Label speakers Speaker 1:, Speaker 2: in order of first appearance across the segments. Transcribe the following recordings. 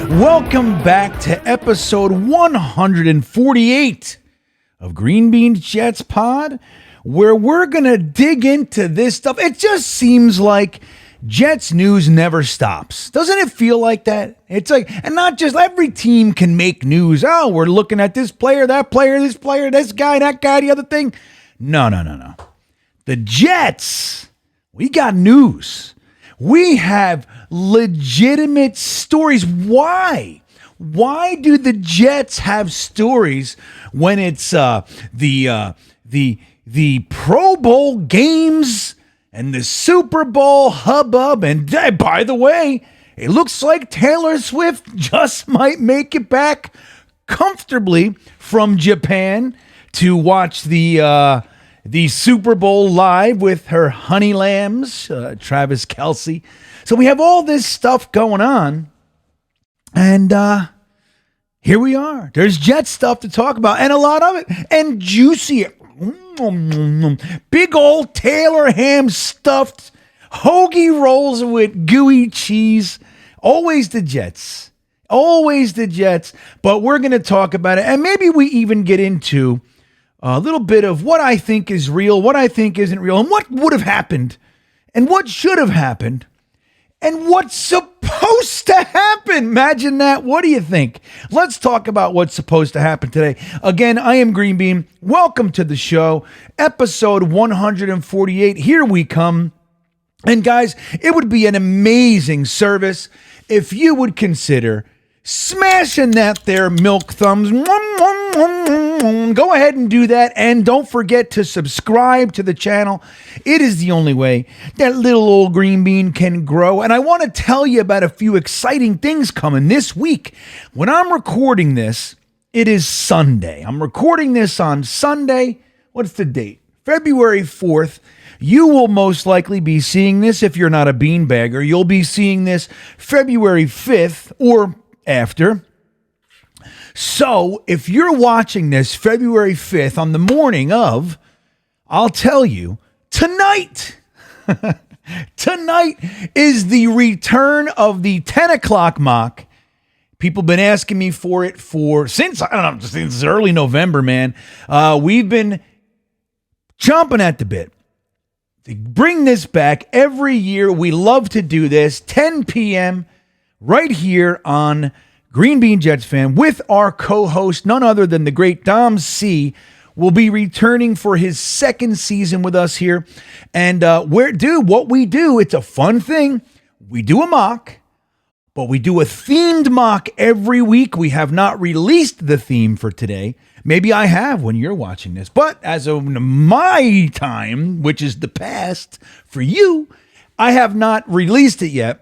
Speaker 1: Welcome back to episode 148 of GreenBean's Jets Pod, where we're going to dig into this stuff. It just seems like Jets news never stops. Doesn't it feel like that? It's like, and not just every team can make news. Oh, we're looking at this player, that player, this player, this guy, that guy, the other thing. No. The Jets, we got news. We have legitimate stories. Why? Why do the Jets have stories when it's the Pro Bowl games and the Super Bowl hubbub? And by the way, it looks like Taylor Swift just might make it back comfortably from Japan to watch the Super Bowl live with her honey lambs, Travis Kelce. So we have all this stuff going on, and here we are. There's Jet stuff to talk about, and a lot of it, and juicy, big old Taylor ham stuffed hoagie rolls with gooey cheese. Always the Jets. Always the Jets. But we're going to talk about it, and maybe we even get into a little bit of what I think is real, what I think isn't real, and what would have happened, and what should have happened, and what's supposed to happen. Imagine that. What do you think? Let's talk about what's supposed to happen today. Again, I am Green Bean. Welcome to the show. Episode 148. Here we come. And guys, it would be an amazing service if you would consider smashing that there milk thumbs. Go ahead and do that. And don't forget to subscribe to the channel. It is the only way that little old green bean can grow. And I want to tell you about a few exciting things coming this week. When I'm recording this, it is Sunday. I'm recording this on Sunday. What's the date? February 4th. You will most likely be seeing this if you're not a beanbagger. You'll be seeing this February 5th or after. So if you're watching this February 5th on the morning of, I'll tell you, tonight is the return of the 10 o'clock mock. People have been asking me for it since early November, man. We've been chomping at the bit to bring this back every year. We love to do this, 10 p.m. right here on Green Bean Jets Fan with our co-host, none other than the great Dom C, will be returning for his second season with us here. And what we do, it's a fun thing. We do a mock, but we do a themed mock every week. We have not released the theme for today. Maybe I have when you're watching this. But as of my time, which is the past for you, I have not released it yet.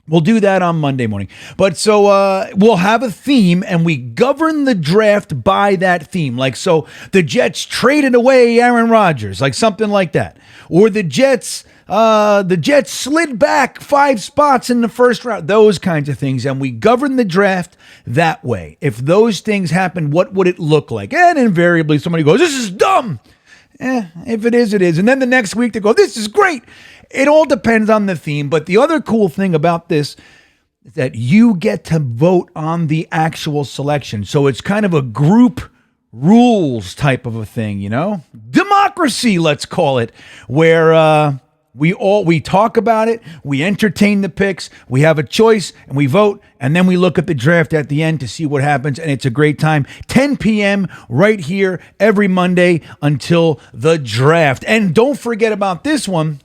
Speaker 1: We'll do that on Monday morning. But so we'll have a theme, and we govern the draft by that theme. Like, so the Jets traded away Aaron Rodgers, like something like that. Or the Jets slid back 5 spots in the first round, those kinds of things. And we govern the draft that way. If those things happen, what would it look like? And invariably somebody goes, this is dumb. If it is, it is. And then the next week they go, this is great. It all depends on the theme. But the other cool thing about this is that you get to vote on the actual selection. So it's kind of a group rules type of a thing, you know? Democracy, let's call it, where we talk about it, we entertain the picks, we have a choice, and we vote, and then we look at the draft at the end to see what happens, and it's a great time. 10 p.m. right here every Monday until the draft. And don't forget about this one.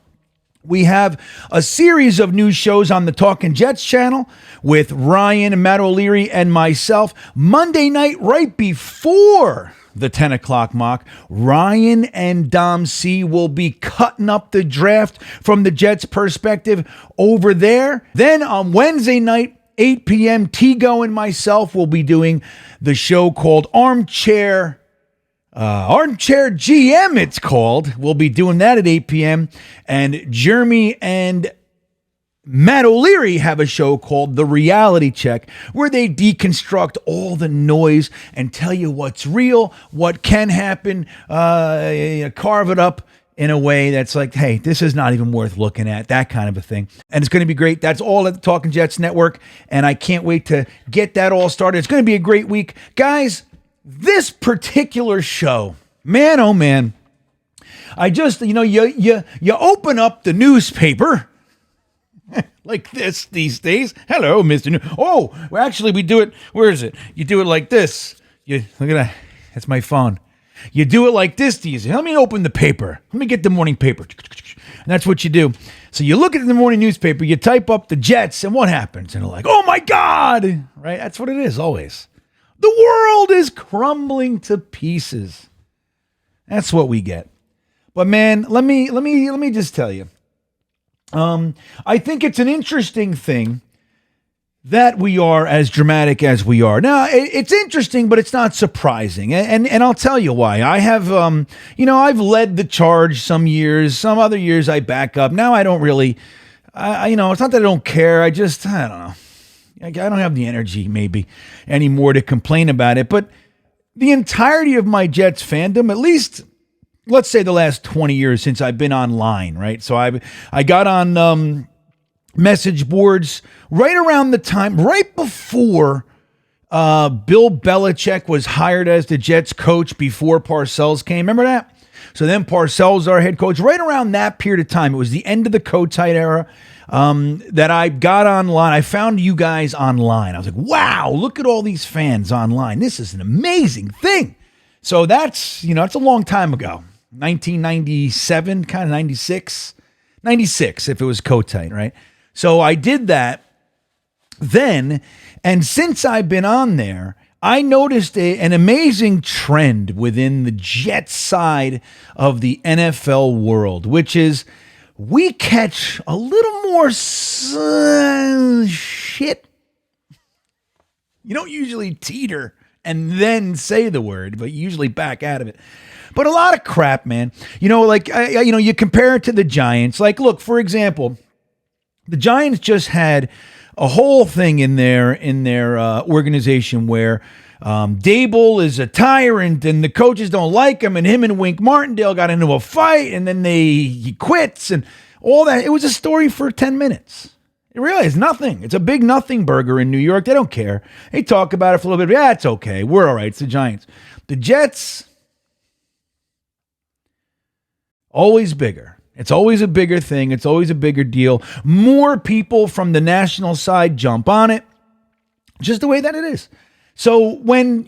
Speaker 1: We have a series of new shows on the Talkin' Jets channel with Ryan, Matt O'Leary, and myself. Monday night, right before the 10 o'clock mock, Ryan and Dom C will be cutting up the draft from the Jets' perspective over there. Then on Wednesday night, 8 p.m., Tigo and myself will be doing the show called Armchair GM, it's called. We'll be doing that at 8 p.m. And Jeremy and Matt O'Leary have a show called The Reality Check, where they deconstruct all the noise and tell you what's real, what can happen, carve it up in a way that's like, hey, this is not even worth looking at, that kind of a thing. And it's going to be great. That's all at the Talking Jets Network, and I can't wait to get that all started. It's going to be a great week. Guys, this particular show, man, oh man, I just, you open up the newspaper like this these days. Hello, Mr. Oh, well, actually, we do it. Where is it? You do it like this. You look at that. That's my phone. You do it like this these days. Let me open the paper. Let me get the morning paper. And that's what you do. So you look at the morning newspaper, you type up the Jets, and what happens? And they're like, oh my God. Right? That's what it is always. The world is crumbling to pieces. That's what we get. But man, let me just tell you. I think it's an interesting thing that we are as dramatic as we are. Now, it's interesting, but it's not surprising. And I'll tell you why. I have, I've led the charge some years. Some other years I back up. Now I don't really, it's not that I don't care. I don't know. I don't have the energy maybe anymore to complain about it. But the entirety of my Jets fandom, at least, let's say the last 20 years since I've been online, right? So I got on message boards right around the time, right before Bill Belichick was hired as the Jets coach before Parcells came. Remember that? So then Parcells, our head coach, right around that period of time. It was the end of the Kotite era that I got online. I found you guys online. I was like, wow, look at all these fans online. This is an amazing thing. So that's, it's a long time ago. 1997, kind of 96 if it was Kotite, right? So I did that then, and since I've been on there, I noticed an amazing trend within the Jets side of the NFL world, which is we catch a little more shit. You don't usually teeter and then say the word, but you usually back out of it. But a lot of crap, man. You compare it to the Giants. Like, look, for example, the Giants just had a whole thing in their organization where Dable is a tyrant and the coaches don't like him, and him and Wink Martindale got into a fight, and then he quits and all that. It was a story for 10 minutes. It really is nothing. It's a big nothing burger in New York. They don't care. They talk about it for a little bit. Yeah, it's okay. We're all right. It's the Giants. The Jets, always bigger. It's always a bigger thing. It's always a bigger deal. More people from the national side jump on it. Just the way that it is. So when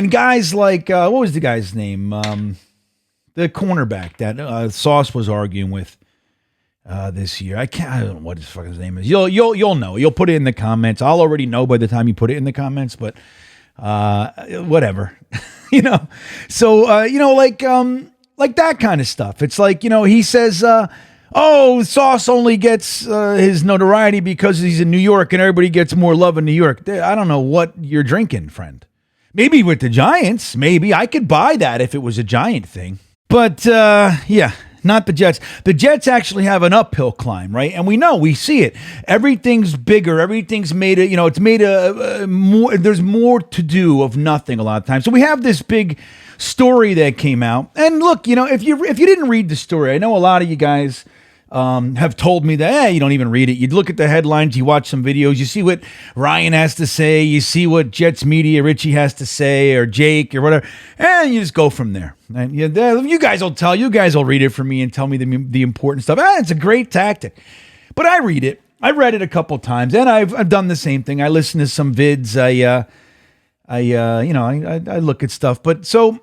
Speaker 1: guys like, what was the guy's name? The cornerback that Sauce was arguing with this year. I don't know what his fucking name is. You'll know. You'll put it in the comments. I'll already know by the time you put it in the comments, but whatever. So like that kind of stuff. It's like, he says, Sauce only gets his notoriety because he's in New York and everybody gets more love in New York. I don't know what you're drinking, friend. Maybe with the Giants, maybe. I could buy that if it was a Giant thing. But, yeah, not the Jets. The Jets actually have an uphill climb, right? And we see it. Everything's bigger. Everything's made it's made more. There's more to do of nothing a lot of times. So we have this big story that came out. And look, if you didn't read the story, I know a lot of you guys have told me that, you don't even read it. You look at the headlines, you watch some videos, you see what Ryan has to say, you see what Jets Media, Richie has to say, or Jake, or whatever, and you just go from there. And you guys will read it for me and tell me the important stuff. It's a great tactic. But I read it. I read it a couple times, and I've done the same thing. I listen to some vids. I look at stuff. But so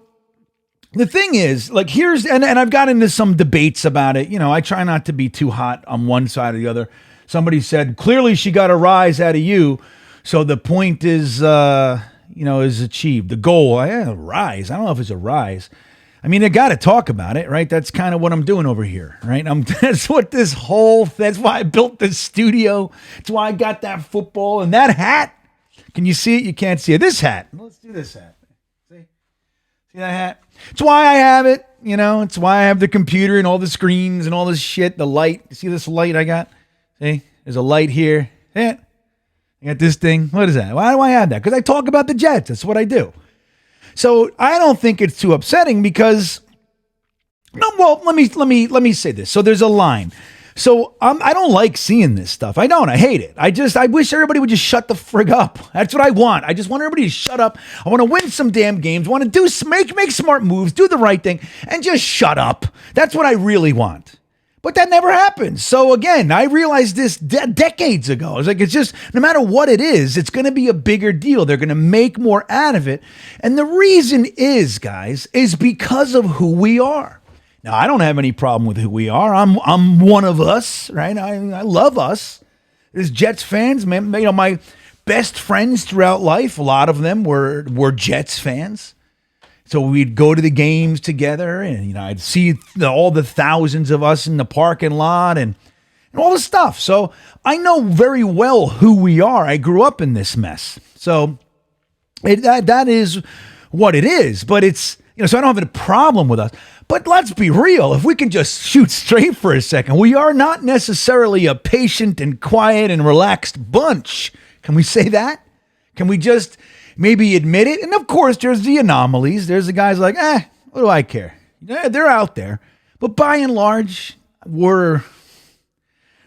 Speaker 1: the thing is, like, and I've got into some debates about it. I try not to be too hot on one side or the other. Somebody said, clearly she got a rise out of you. So the point is achieved. The goal, a rise. I don't know if it's a rise. I mean, I got to talk about it, right? That's kind of what I'm doing over here, right? That's why I built this studio. That's why I got that football and that hat. Can you see it? You can't see it. This hat. Let's do this hat. See that hat? It's why I have it. It's why I have the computer and all the screens and all this shit. The light. You see this light I got? See? There's a light here. Yeah. I got this thing. What is that? Why do I have that? Because I talk about the Jets. That's what I do. So I don't think it's too upsetting because No, well, let me say this. So there's a line. So I don't like seeing this stuff. I don't. I hate it. I wish everybody would just shut the frig up. That's what I want. I just want everybody to shut up. I want to win some damn games. I want to make smart moves, do the right thing, and just shut up. That's what I really want. But that never happens. So again, I realized this decades ago. It's like, it's just, no matter what it is, it's going to be a bigger deal. They're going to make more out of it. And the reason is, guys, is because of who we are. Now, I don't have any problem with who we are. I'm one of us, right? I love us. There's Jets fans, man. You know, my best friends throughout life, a lot of them were Jets fans. So we'd go to the games together, and you know, I'd see all the thousands of us in the parking lot and all the stuff. So I know very well who we are. I grew up in this mess. So that is what it is. But it's, you know, so I don't have a problem with us. But let's be real. If we can just shoot straight for a second, we are not necessarily a patient and quiet and relaxed bunch. Can we say that? Can we just maybe admit it? And of course, there's the anomalies. There's the guys like, what do I care? Yeah, they're out there. But by and large, we're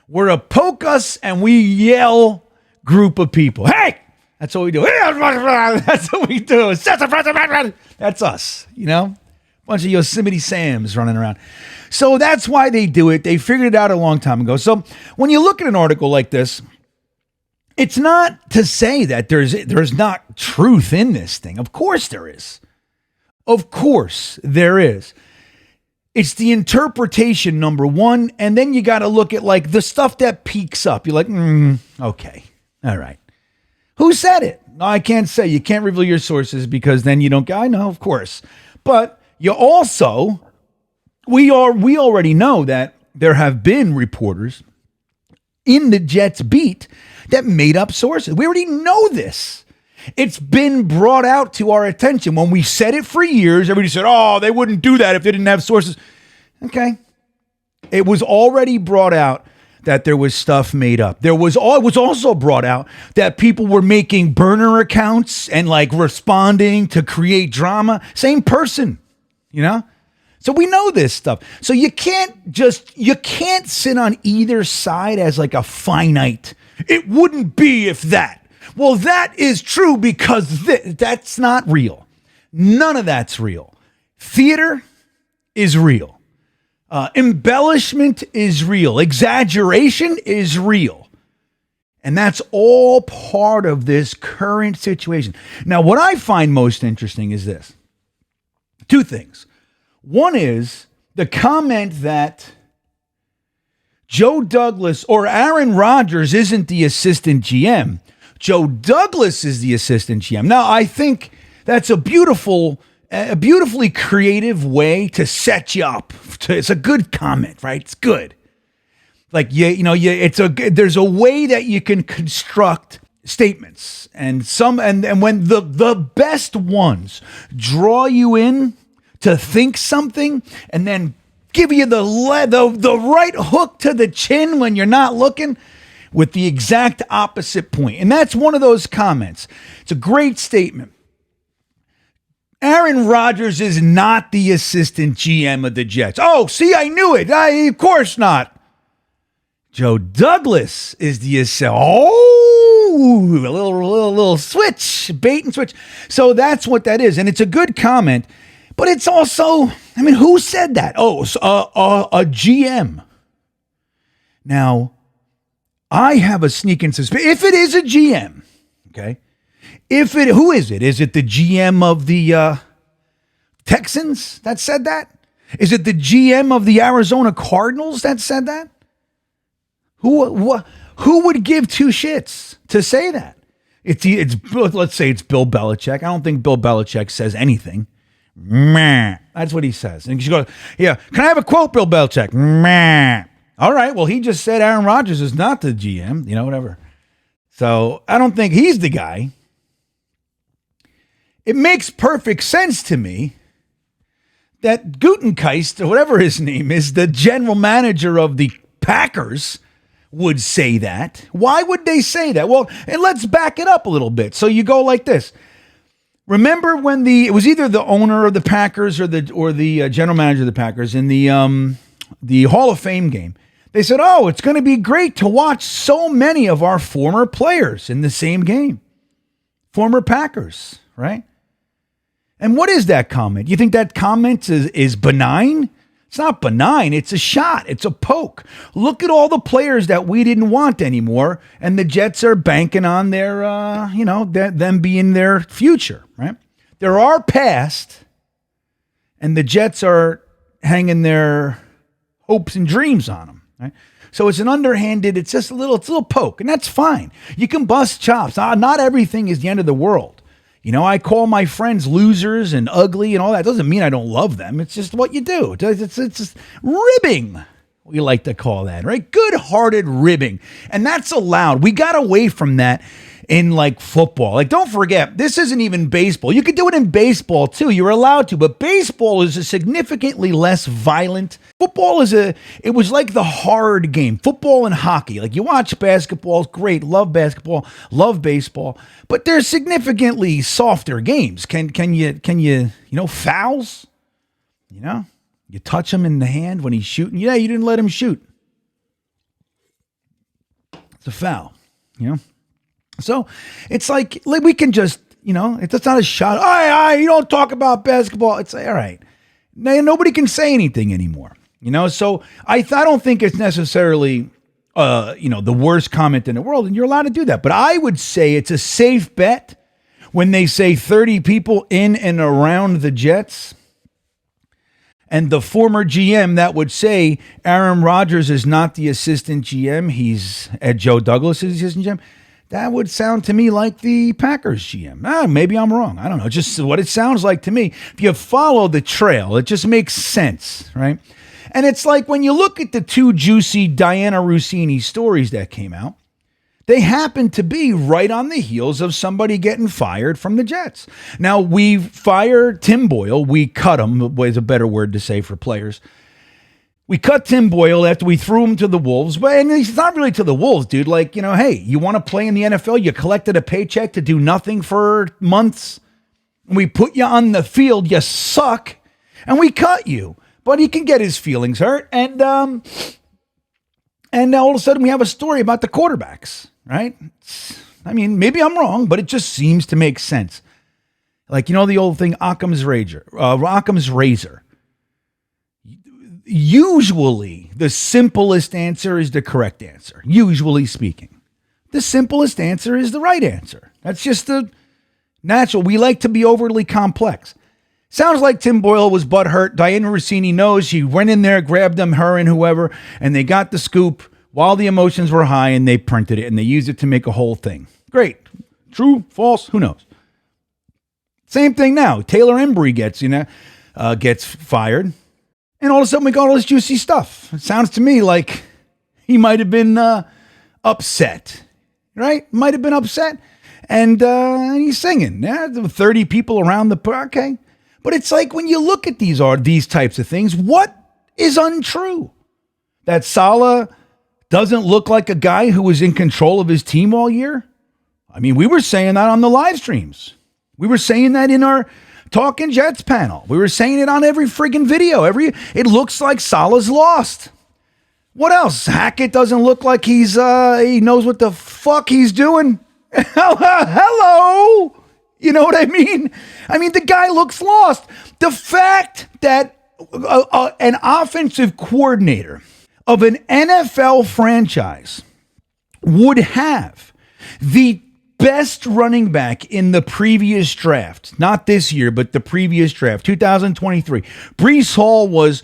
Speaker 1: a poke us and we yell group of people. Hey! That's what we do. That's what we do. That's us, you know? Bunch of Yosemite Sams running around. So that's why they do it. They figured it out a long time ago. So when you look at an article like this, it's not to say that there's not truth in this thing. Of course there is. Of course there is. It's the interpretation, number one, and then you got to look at like the stuff that peaks up. You're like, okay, all right. Who said it? No, I can't say. You can't reveal your sources because then you don't. I know, of course, but you also, we already know that there have been reporters in the Jets beat that made up sources. We already know this. It's been brought out to our attention. When we said it for years, everybody said, oh, they wouldn't do that if they didn't have sources. Okay. It was already brought out that there was stuff made up. It was also brought out that people were making burner accounts and like responding to create drama. Same person, you know? So we know this stuff. So you can't sit on either side as like a finite. It wouldn't be if that. Well, that is true because that's not real. None of that's real. Theater is real. Embellishment is real. Exaggeration is real. And that's all part of this current situation. Now, what I find most interesting is this. Two things. One is the comment that Joe Douglas or Aaron Rodgers isn't the assistant GM. Joe Douglas is the assistant GM. Now, I think that's a beautifully creative way to set you up. It's a good comment, right? It's good. Like, there's a way that you can construct statements and when the best ones draw you in to think something and then give you the right hook to the chin when you're not looking with the exact opposite point. And that's one of those comments. It's a great statement. Aaron Rodgers is not the assistant GM of the Jets. Oh, see, I knew it. Of course not. Joe Douglas is the assistant. Oh, a little switch, bait and switch. So that's what that is. And it's a good comment. But it's also, I mean, who said that? Oh, a GM. Now, I have a sneaking suspicion. If it is a GM, okay, who is it? Is it the GM of the Texans that said that? Is it the GM of the Arizona Cardinals that said that? Who would give two shits to say that? Let's say it's Bill Belichick. I don't think Bill Belichick says anything. Meh. That's what he says. And she goes, yeah, can I have a quote, Bill Belichick? Meh. All right, well, he just said Aaron Rodgers is not the GM, whatever. So I don't think he's the guy. It makes perfect sense to me that Gutenkeist, or whatever his name is, the general manager of the Packers, would say that. Why would they say that? Well, and let's back it up a little bit. So you go like this. Remember when it was either the owner of the Packers or the general manager of the Packers in the Hall of Fame game. They said, "Oh, it's going to be great to watch so many of our former players in the same game, former Packers, right?" And what is that comment? You think that comment is benign? It's not benign. It's a shot. It's a poke. Look at all the players that we didn't want anymore, and the Jets are banking on their, them being their future, right? They're our past, and the Jets are hanging their hopes and dreams on them, right? So it's an underhanded. It's just a little poke, and that's fine. You can bust chops. Not everything is the end of the world. I call my friends losers and ugly and all that. Doesn't mean I don't love them. It's just what you do. It's just ribbing, we like to call that, right? Good-hearted ribbing. And that's allowed. We got away from that in like football. Like, don't forget, this isn't even baseball. You could do it in baseball too. You're allowed to, but baseball is a significantly less violent. Football it was like the hard game. Football and hockey. Like, you watch basketball, it's great. Love basketball, love baseball, but they're significantly softer games. Can you fouls? You touch him in the hand when he's shooting. Yeah, you didn't let him shoot. It's a foul, So it's like we can just, it's not a shot. You don't talk about basketball. It's all right. Nobody can say anything anymore, So I don't think it's necessarily, the worst comment in the world, and you're allowed to do that. But I would say it's a safe bet when they say 30 people in and around the Jets. And the former GM that would say Aaron Rodgers is not the assistant GM, he's Joe Douglas is the assistant GM. That would sound to me like the Packers GM. Maybe I'm wrong. I don't know. Just what it sounds like to me. If you follow the trail, it just makes sense, right? And it's like when you look at the two juicy Diana Rossini stories that came out, they happen to be right on the heels of somebody getting fired from the Jets. Now, we fired Tim Boyle. We cut him, is a better word to say for players. We cut Tim Boyle after we threw him to the Wolves. And he's not really to the Wolves, dude. Like, hey, you want to play in the NFL? You collected a paycheck to do nothing for months. We put you on the field. You suck. And we cut you. But he can get his feelings hurt. And all of a sudden we have a story about the quarterbacks, right? Maybe I'm wrong, but it just seems to make sense. Like, the old thing, Occam's razor. Usually, the simplest answer is the correct answer, usually speaking. The simplest answer is the right answer. That's just the natural. We like to be overly complex. Sounds like Tim Boyle was butthurt. Diana Rossini knows. She went in there, grabbed them, her and whoever, and they got the scoop while the emotions were high, and they printed it, and they used it to make a whole thing. Great. True? False? Who knows? Same thing now. Taylor Embry gets fired. And all of a sudden, we got all this juicy stuff. It sounds to me like he might have been upset, right? Might have been upset. And he's singing. Yeah, there were 30 people around the park. Okay. But it's like when you look at these types of things, what is untrue? That Saleh doesn't look like a guy who was in control of his team all year? We were saying that on the live streams. We were saying that in our Talking Jets panel. We were saying it on every friggin' video. It looks like Saleh's lost. What else? Hackett doesn't look like he knows what the fuck he's doing. Hello. You know what I mean? The guy looks lost. The fact that an offensive coordinator of an NFL franchise would have the best running back in the previous draft, not this year, but the previous draft, 2023. Breece Hall was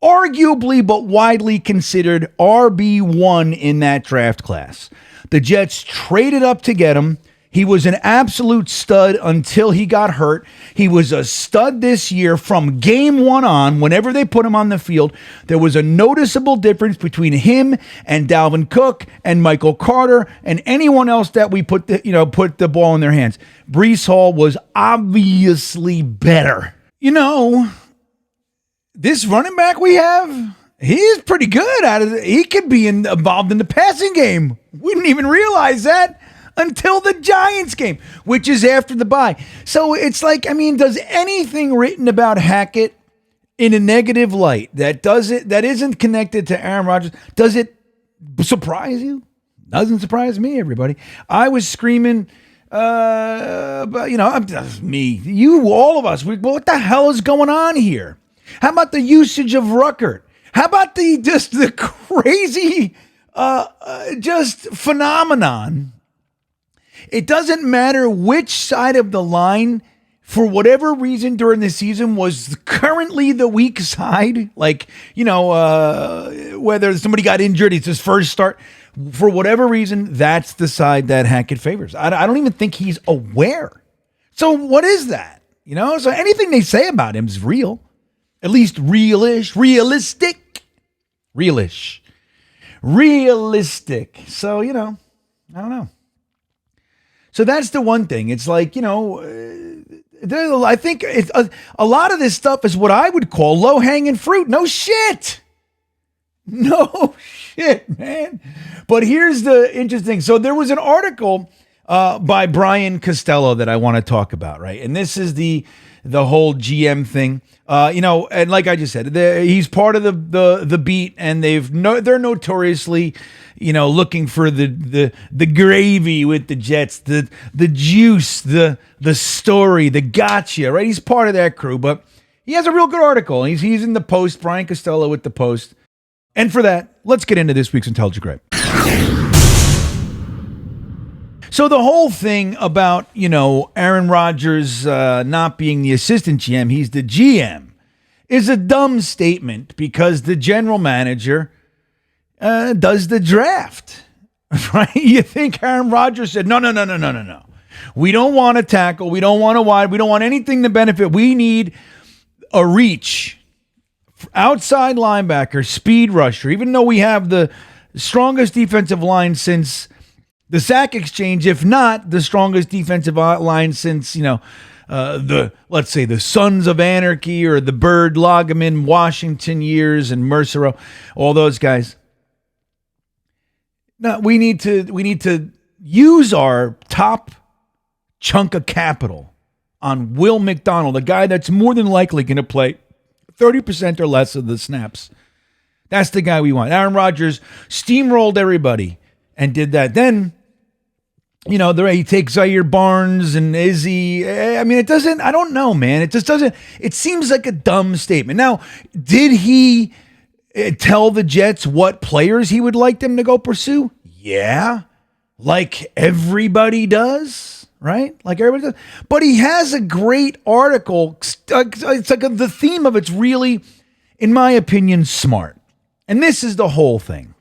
Speaker 1: arguably but widely considered RB1 in that draft class. The Jets traded up to get him. He was an absolute stud until he got hurt. He was a stud this year from game one on. Whenever they put him on the field, there was a noticeable difference between him and Dalvin Cook and Michael Carter and anyone else that we put the ball in their hands. Breece Hall was obviously better. This running back we have, he is pretty good at it. He could be involved in the passing game. We didn't even realize that until the Giants game, which is after the bye. So it's like, I mean, does anything written about Hackett in a negative light that isn't connected to Aaron Rodgers, does it surprise you? Doesn't surprise me, everybody. I was screaming, but me, you, all of us. What the hell is going on here? How about the usage of Ruckert? How about the crazy just phenomenon? It doesn't matter which side of the line, for whatever reason during the season, was currently the weak side. Like, whether somebody got injured, it's his first start. For whatever reason, that's the side that Hackett favors. I don't even think he's aware. So what is that? So anything they say about him is real. At least realish, realistic. Realish. Realistic. So, I don't know. So that's the one thing. It's like, I think it's a lot of this stuff is what I would call low-hanging fruit. No shit. No shit, man. But here's the interesting. So there was an article by Brian Costello that I want to talk about, right? And this is the whole GM thing. And like I just said, he's part of the beat, and they're notoriously, looking for the gravy with the Jets, the juice, the story, the gotcha, right? He's part of that crew, but he has a real good article. He's in the Post, Brian Costello with the Post. And for that, let's get into this week's Intelligent Gripe. So the whole thing about, Aaron Rodgers not being the assistant GM, he's the GM, is a dumb statement because the general manager does the draft, right? You think Aaron Rodgers said, no. We don't want to tackle. We don't want to wide. We don't want anything to benefit. We need a reach. Outside linebacker, speed rusher, even though we have the strongest defensive line since the sack exchange, if not the strongest defensive line since, let's say the Sons of Anarchy or the Bird, Loggeman, Washington years and Mercer, all those guys. No, we need to use our top chunk of capital on Will McDonald, a guy that's more than likely going to play 30% or less of the snaps. That's the guy we want. Aaron Rodgers steamrolled everybody and did that. Then, he takes Zaire Barnes and Izzy. I mean, I don't know, man. It just doesn't, it seems like a dumb statement. Now, did he tell the Jets what players he would like them to go pursue? Yeah. Like everybody does. Right? Like everybody does. But he has a great article. It's like the theme of it's really, in my opinion, smart. And this is the whole thing.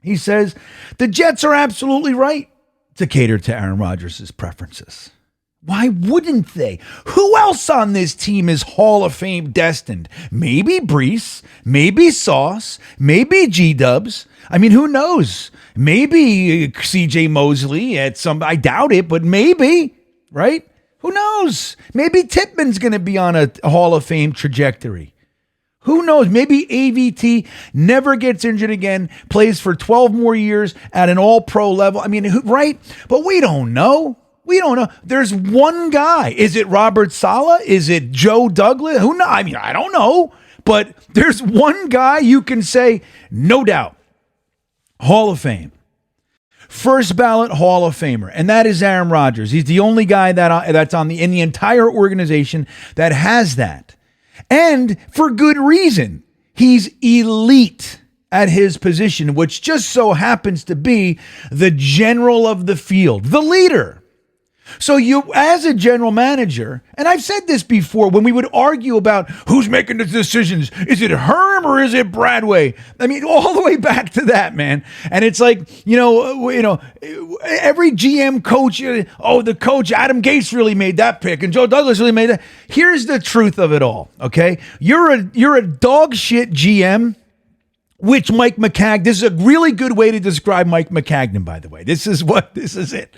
Speaker 1: He says, the Jets are absolutely right to cater to Aaron Rodgers' preferences. Why wouldn't they? Who else on this team is Hall of Fame destined? Maybe Brees, maybe Sauce, maybe G-Dubs. I mean, who knows? Maybe CJ Mosley I doubt it, but maybe, right? Who knows? Maybe Tippmann's going to be on a Hall of Fame trajectory. Who knows? Maybe AVT never gets injured again, plays for 12 more years at an all-pro level. I mean, right? But we don't know. We don't know. There's one guy. Is it Robert Saleh? Is it Joe Douglas? Who knows? I mean, I don't know. But there's one guy you can say, no doubt, Hall of Fame. First ballot Hall of Famer. And that is Aaron Rodgers. He's the only guy that's in the entire organization that has that. And for good reason. He's elite at his position, which just so happens to be the general of the field, the leader. So you, as a general manager, and I've said this before, when we would argue about who's making the decisions, is it Herm or is it Bradway? I mean, all the way back to that, man. And it's like, every GM coach, the coach, Adam Gase really made that pick and Joe Douglas really made that. Here's the truth of it all, okay? You're a dog shit GM. Which Mike McCagnon, this is a really good way to describe Mike McCagnon, by the way. This is it.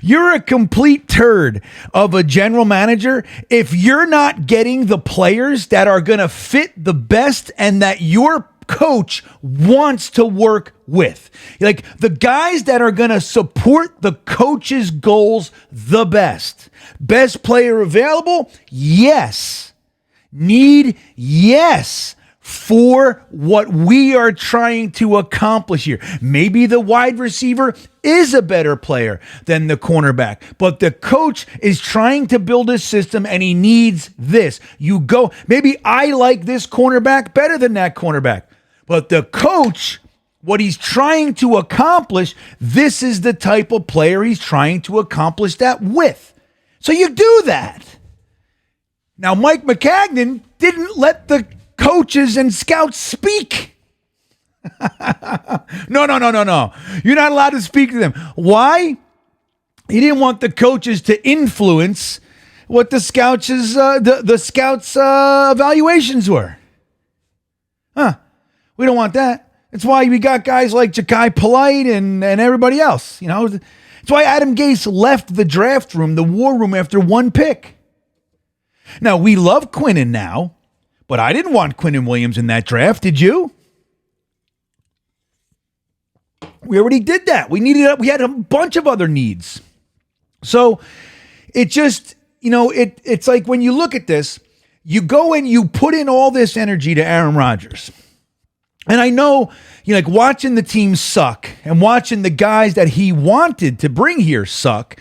Speaker 1: You're a complete turd of a general manager if you're not getting the players that are going to fit the best and that your coach wants to work with. Like the guys that are going to support the coach's goals the best. Best player available? Yes. Need? Yes. For what we are trying to accomplish here. Maybe the wide receiver is a better player than the cornerback, but the coach is trying to build a system and he needs this. You go, maybe I like this cornerback better than that cornerback, but the coach, what he's trying to accomplish, this is the type of player he's trying to accomplish that with. So you do that. Now, Mike McCagnon didn't let the coaches and scouts speak. No. You're not allowed to speak to them. Why? He didn't want the coaches to influence what the scouts' evaluations were. We don't want that. That's why we got guys like Ja'Kai Polite and everybody else. You know, that's why Adam Gase left the draft room, the war room, after one pick. Now we love Quinnen now. But I didn't want Quinnen Williams in that draft. Did you? We already did that. We had a bunch of other needs. So it just, it's like when you look at this, you go and you put in all this energy to Aaron Rodgers. And I know, like watching the team suck and watching the guys that he wanted to bring here suck.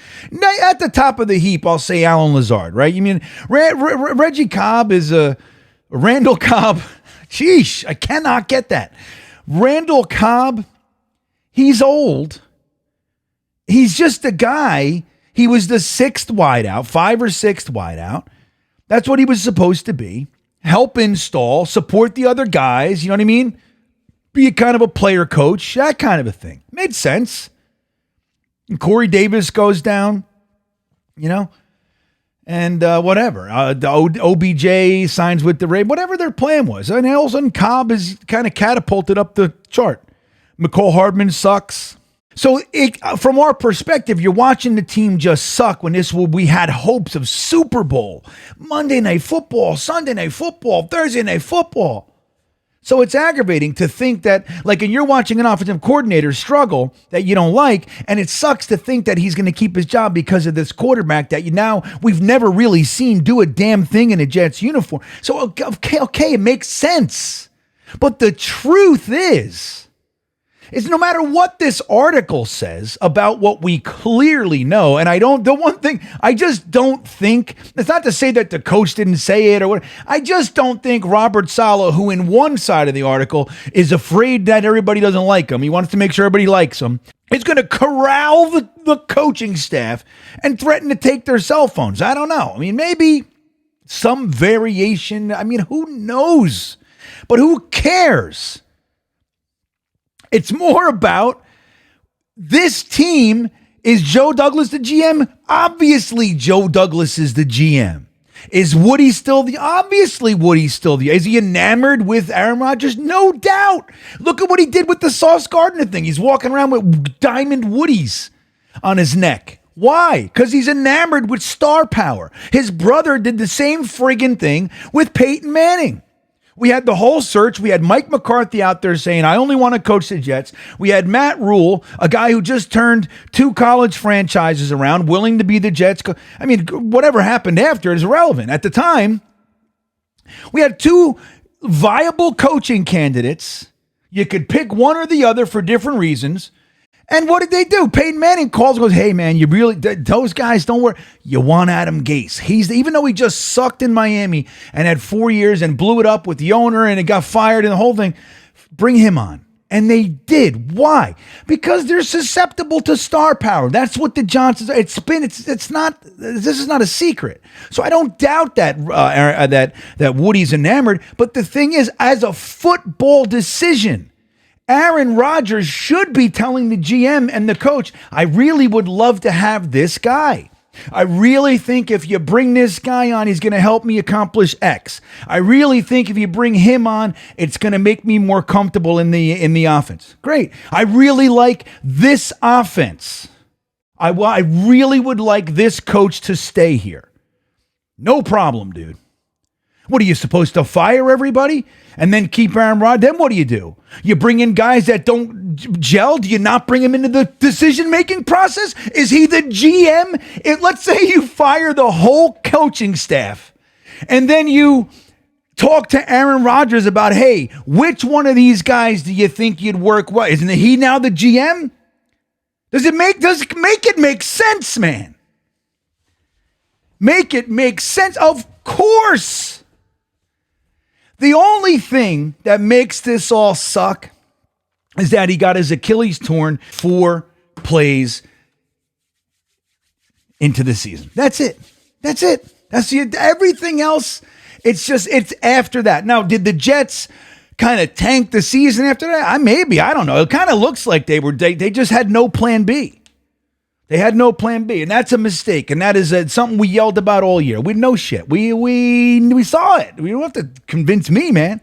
Speaker 1: At the top of the heap, I'll say Allen Lazard, right? You mean Reggie Cobb is Randall Cobb, sheesh, I cannot get that. Randall Cobb, he's old. He's just a guy. He was the 6th wideout, 5 or 6th wideout. That's what he was supposed to be. Help install, support the other guys, you know what I mean? Be a kind of a player coach, that kind of a thing. Made sense. And Corey Davis goes down, and whatever. OBJ signs with the Ravens, whatever their plan was. And all of a sudden, Cobb is kind of catapulted up the chart. McCole Hardman sucks. So from our perspective, you're watching the team just suck when we had hopes of Super Bowl, Monday Night Football, Sunday Night Football, Thursday Night Football. So it's aggravating to think that, and you're watching an offensive coordinator struggle that you don't like, and it sucks to think that he's going to keep his job because of this quarterback that we've never really seen do a damn thing in a Jets uniform. So, okay, it makes sense. But the truth is no matter what this article says about what we clearly know, and I just don't think, it's not to say that the coach didn't say it or what, I just don't think Robert Saleh, who in one side of the article is afraid that everybody doesn't like him, he wants to make sure everybody likes him, is going to corral the coaching staff and threaten to take their cell phones. I don't know. I mean, maybe some variation. I mean, who knows? But who cares? It's more about this team. Is Joe Douglas the GM? Obviously, Joe Douglas is the GM. Is Woody still obviously Woody's still the, is he enamored with Aaron Rodgers? No doubt. Look at what he did with the Sauce Gardner thing. He's walking around with diamond Woodies on his neck. Why? Because he's enamored with star power. His brother did the same friggin' thing with Peyton Manning. We had the whole search. We had Mike McCarthy out there saying, I only want to coach the Jets. We had Matt Rule, a guy who just turned 2 college franchises around, willing to be the Jets. I mean, whatever happened after is irrelevant. At the time, we had 2 viable coaching candidates. You could pick one or the other for different reasons. And what did they do? Peyton Manning calls and goes, hey, man, you really, those guys don't work. You want Adam Gase. Even though he just sucked in Miami and had 4 years and blew it up with the owner and it got fired and the whole thing, bring him on. And they did. Why? Because they're susceptible to star power. That's what the Johnsons are. This is not a secret. So I don't doubt that that Woody's enamored. But the thing is, as a football decision, Aaron Rodgers should be telling the GM and the coach, I really would love to have this guy. I really think if you bring this guy on, he's going to help me accomplish X. I really think if you bring him on, it's going to make me more comfortable in the offense. Great. I really like this offense. I really would like this coach to stay here. No problem, dude. What are you supposed to fire everybody and then keep Aaron Rodgers? Then what do? You bring in guys that don't gel? Do you not bring him into the decision-making process? Is he the GM? Let's say you fire the whole coaching staff and then you talk to Aaron Rodgers about, hey, which one of these guys do you think you'd work well? Isn't he now the GM? Does it make it make sense, man? Make it make sense. Of course. The only thing that makes this all suck is that he got his Achilles torn 4 plays into the season. That's it. That's everything else. It's after that. Now, did the Jets kind of tank the season after that? Maybe. I don't know. It kind of looks like they just had no plan B. They had no plan B, and that's a mistake, and that is something we yelled about all year. We know shit. We saw it. You don't have to convince me, man.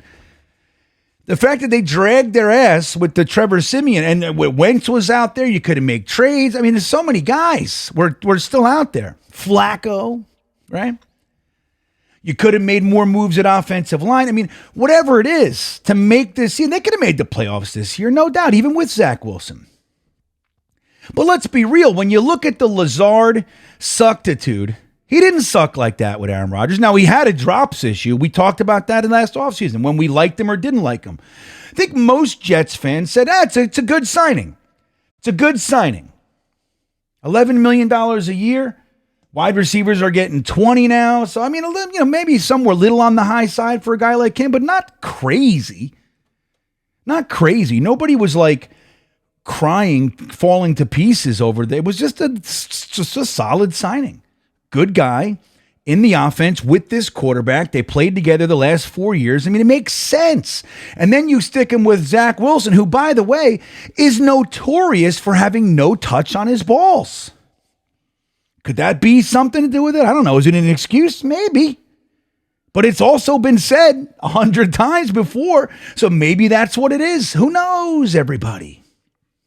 Speaker 1: The fact that they dragged their ass with the Trevor Siemian, and Wentz was out there, you couldn't make trades. I mean, there's so many guys. We're still out there. Flacco, right? You could have made more moves at offensive line. I mean, whatever it is to make this year, they could have made the playoffs this year, no doubt, even with Zach Wilson. But let's be real. When you look at the Lazard suctitude, he didn't suck like that with Aaron Rodgers. Now, he had a drops issue. We talked about that in last offseason when we liked him or didn't like him. I think most Jets fans said, it's a good signing. It's a good signing. $11 million a year. Wide receivers are getting 20 now. So, I mean, maybe some were a little on the high side for a guy like him, but not crazy. Not crazy. Nobody was like crying, falling to pieces over there. It was just a solid signing. Good guy in the offense with this quarterback. They played together the last 4 years. I mean, it makes sense. And then you stick him with Zach Wilson, who, by the way, is notorious for having no touch on his balls. Could that be something to do with it? I don't know. Is it an excuse? Maybe. But it's also been said 100 times before. So maybe that's what it is. Who knows, everybody?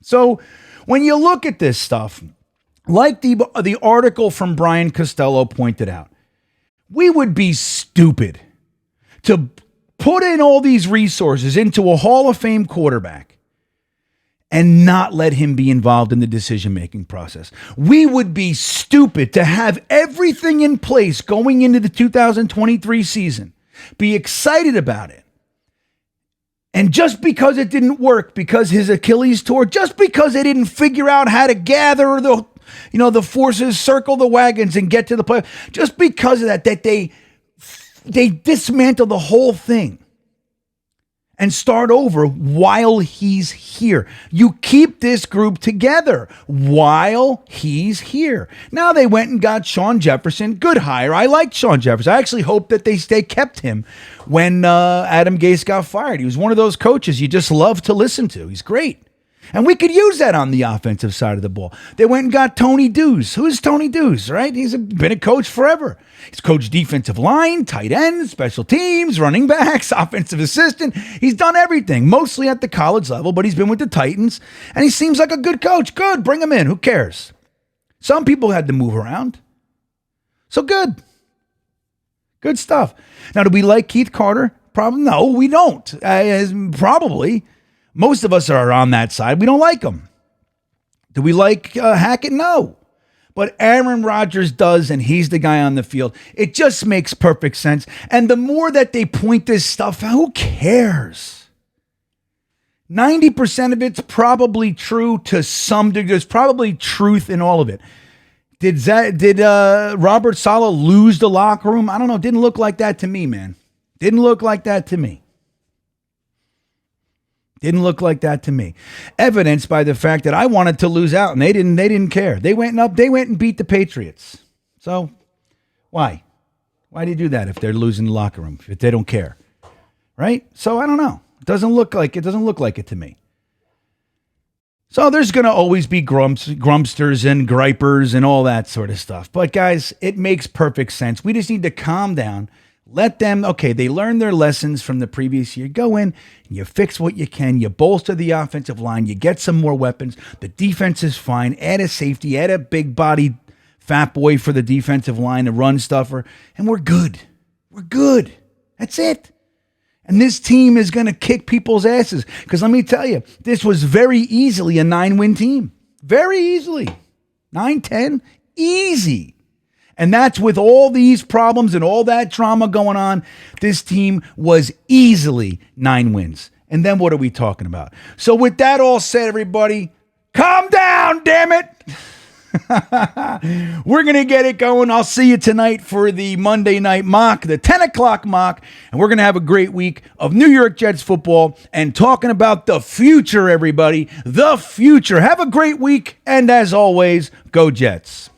Speaker 1: So when you look at this stuff, like the article from Brian Costello pointed out, we would be stupid to put in all these resources into a Hall of Fame quarterback and not let him be involved in the decision-making process. We would be stupid to have everything in place going into the 2023 season, be excited about it. And just because it didn't work, because his Achilles tore, just because they didn't figure out how to gather the forces, circle the wagons, and get to the play, just because of that they dismantle the whole thing and start over while he's here. You keep this group together while he's here. Now they went and got Sean Jefferson. Good hire. I liked Sean Jefferson. I actually hope that they kept him when Adam Gase got fired. He was one of those coaches you just love to listen to. He's great. And we could use that on the offensive side of the ball. They went and got Tony Deuce. Who's Tony Deuce, right? He's been a coach forever. He's coached defensive line, tight ends, special teams, running backs, offensive assistant. He's done everything, mostly at the college level, but he's been with the Titans, and he seems like a good coach. Good, bring him in. Who cares? Some people had to move around. So good. Good stuff. Now, do we like Keith Carter? Probably no, we don't. Probably. Most of us are on that side. We don't like him. Do we like Hackett? No. But Aaron Rodgers does, and he's the guy on the field. It just makes perfect sense. And the more that they point this stuff out, who cares? 90% of it's probably true to some degree. There's probably truth in all of it. Did Robert Saleh lose the locker room? I don't know. Didn't look like that to me, man. Didn't look like that to me. Didn't look like that to me. Evidenced by the fact that I wanted to lose out and they didn't care. They went and beat the Patriots. So why? Why do you do that if they're losing the locker room? If they don't care? Right? So I don't know. It doesn't look like it to me. So there's going to always be grumpsters and gripers and all that sort of stuff. But guys, it makes perfect sense. We just need to calm down. Let them, they learned their lessons from the previous year. Go in and you fix what you can. You bolster the offensive line. You get some more weapons. The defense is fine. Add a safety. Add a big-bodied fat boy for the defensive line, the run stuffer. And we're good. We're good. That's it. And this team is going to kick people's asses. Because let me tell you, this was very easily a 9-win team. Very easily. 9-10, easy. And that's with all these problems and all that drama going on. This team was easily 9 wins. And then what are we talking about? So with that all said, everybody, calm down, damn it. We're going to get it going. I'll see you tonight for the Monday night mock, the 10 o'clock mock, and we're going to have a great week of New York Jets football and talking about the future, everybody. The future. Have a great week, and as always, go Jets.